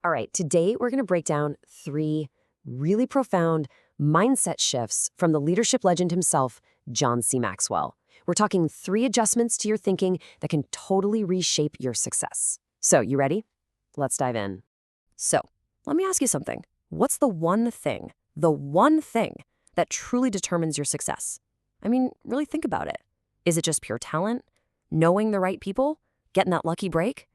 All right, today we're going to break down 3 really profound mindset shifts from the leadership legend himself, John C. Maxwell. We're talking 3 adjustments to your thinking that can totally reshape your success. So, you ready? Let's dive in. So, let me ask you something. What's the one thing that truly determines your success? I mean, really think about it. Is it just pure talent? Knowing the right people? Getting that lucky break?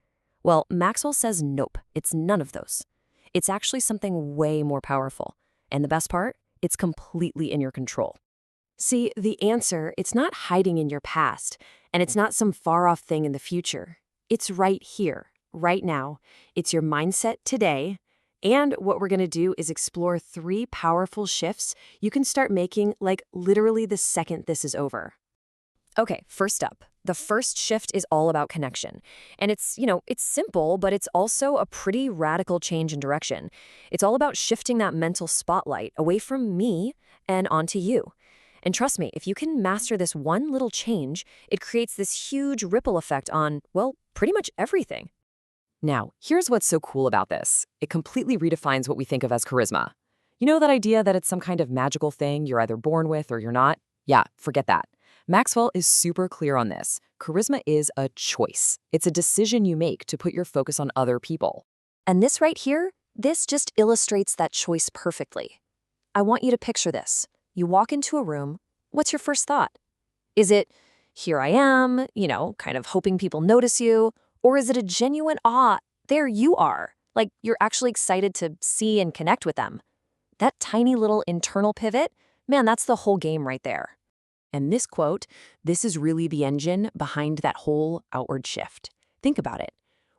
Well, Maxwell says nope, it's none of those. It's actually something way more powerful. And the best part? It's completely in your control. See, the answer, it's not hiding in your past, and it's not some far-off thing in the future. It's right here, right now. It's your mindset today. And what we're going to do is explore 3 powerful shifts you can start making like literally the second this is over. Okay, first up, the first shift is all about connection. And it's simple, but it's also a pretty radical change in direction. It's all about shifting that mental spotlight away from me and onto you. And trust me, if you can master this one little change, it creates this huge ripple effect on, well, pretty much everything. Now, here's what's so cool about this. It completely redefines what we think of as charisma. You know that idea that it's some kind of magical thing you're either born with or you're not? Yeah, forget that. Maxwell is super clear on this. Charisma is a choice. It's a decision you make to put your focus on other people. And this right here, this just illustrates that choice perfectly. I want you to picture this. You walk into a room, what's your first thought? Is it, here I am, kind of hoping people notice you? Or is it a genuine awe, there you are, like you're actually excited to see and connect with them? That tiny little internal pivot, man, that's the whole game right there. And this quote, this is really the engine behind that whole outward shift. Think about it.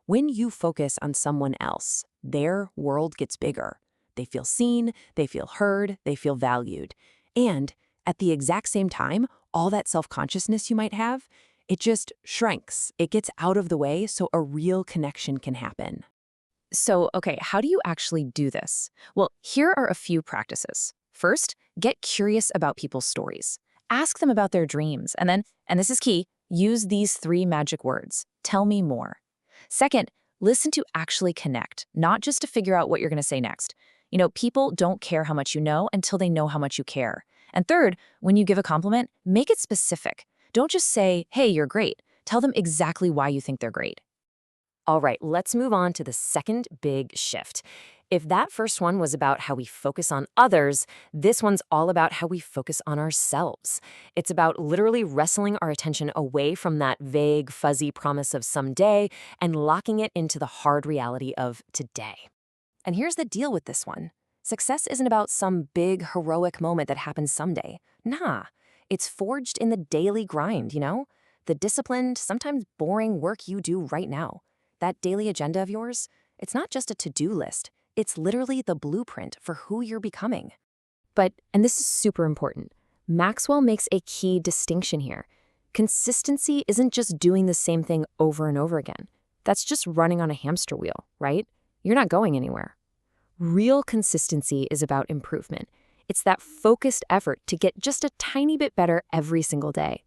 When you focus on someone else, their world gets bigger. They feel seen, they feel heard, they feel valued. And at the exact same time, all that self-consciousness you might have, it just shrinks. It gets out of the way so a real connection can happen. So, okay, how do you actually do this? Well, here are a few practices. First, get curious about people's stories. Ask them about their dreams, and then, and this is key, use these 3 magic words. Tell me more. Second, listen to actually connect, not just to figure out what you're going to say next. People don't care how much you know until they know how much you care. And third, when you give a compliment, make it specific. Don't just say, hey, you're great. Tell them exactly why you think they're great. All right, let's move on to the second big shift. If that first one was about how we focus on others, this one's all about how we focus on ourselves. It's about literally wrestling our attention away from that vague, fuzzy promise of someday and locking it into the hard reality of today. And here's the deal with this one. Success isn't about some big, heroic moment that happens someday. Nah, it's forged in the daily grind, the disciplined, sometimes boring work you do right now. That daily agenda of yours, it's not just a to-do list. It's literally the blueprint for who you're becoming. But, and this is super important, Maxwell makes a key distinction here. Consistency isn't just doing the same thing over and over again. That's just running on a hamster wheel, right? You're not going anywhere. Real consistency is about improvement. It's that focused effort to get just a tiny bit better every single day.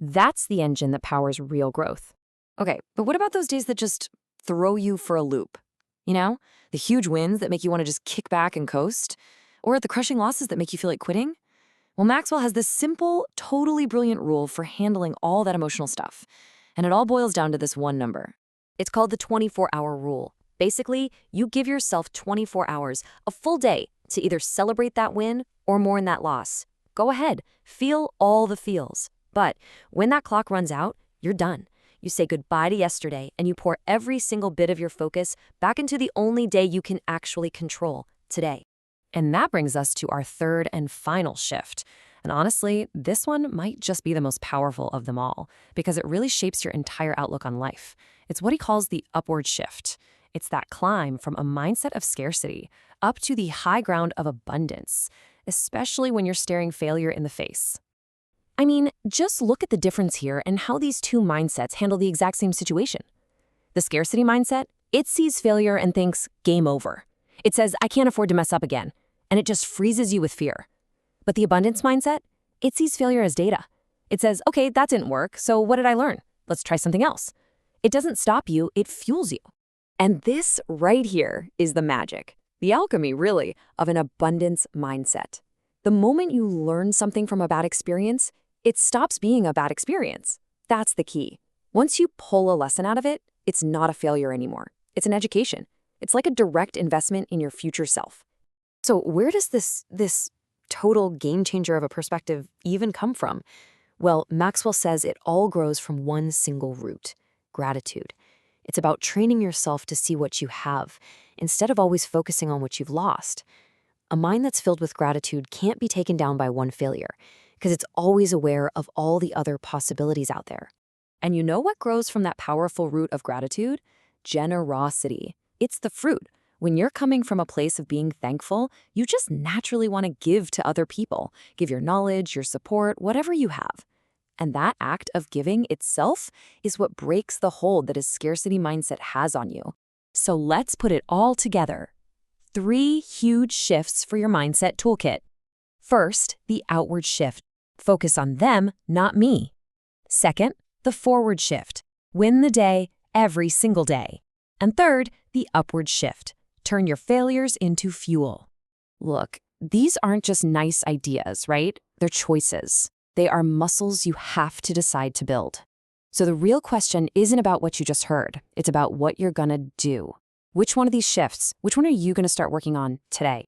That's the engine that powers real growth. Okay, but what about those days that just throw you for a loop? The huge wins that make you want to just kick back and coast? Or the crushing losses that make you feel like quitting? Well, Maxwell has this simple, totally brilliant rule for handling all that emotional stuff. And it all boils down to this one number. It's called the 24-hour rule. Basically, you give yourself 24 hours, a full day, to either celebrate that win or mourn that loss. Go ahead, feel all the feels. But when that clock runs out, you're done. You say goodbye to yesterday, and you pour every single bit of your focus back into the only day you can actually control, today. And that brings us to our third and final shift. And honestly, this one might just be the most powerful of them all, because it really shapes your entire outlook on life. It's what he calls the upward shift. It's that climb from a mindset of scarcity up to the high ground of abundance, especially when you're staring failure in the face. I mean, just look at the difference here and how these 2 mindsets handle the exact same situation. The scarcity mindset, it sees failure and thinks, game over. It says, I can't afford to mess up again, and it just freezes you with fear. But the abundance mindset, it sees failure as data. It says, okay, that didn't work, so what did I learn? Let's try something else. It doesn't stop you, it fuels you. And this right here is the magic, the alchemy, really, of an abundance mindset. The moment you learn something from a bad experience, it stops being a bad experience. That's the key. Once you pull a lesson out of it, it's not a failure anymore. It's an education. It's like a direct investment in your future self. So where does this total game changer of a perspective even come from? Well, Maxwell says it all grows from one single root: gratitude. It's about training yourself to see what you have, instead of always focusing on what you've lost. A mind that's filled with gratitude can't be taken down by one failure, because it's always aware of all the other possibilities out there. And you know what grows from that powerful root of gratitude? Generosity. It's the fruit. When you're coming from a place of being thankful, you just naturally want to give to other people. Give your knowledge, your support, whatever you have. And that act of giving itself is what breaks the hold that a scarcity mindset has on you. So let's put it all together. 3 huge shifts for your mindset toolkit. First, the outward shift. Focus on them, not me. Second, the forward shift. Win the day, every single day. And third, the upward shift. Turn your failures into fuel. Look, these aren't just nice ideas, right? They're choices. They are muscles you have to decide to build. So the real question isn't about what you just heard. It's about what you're gonna do. Which one of these shifts, which one are you gonna start working on today?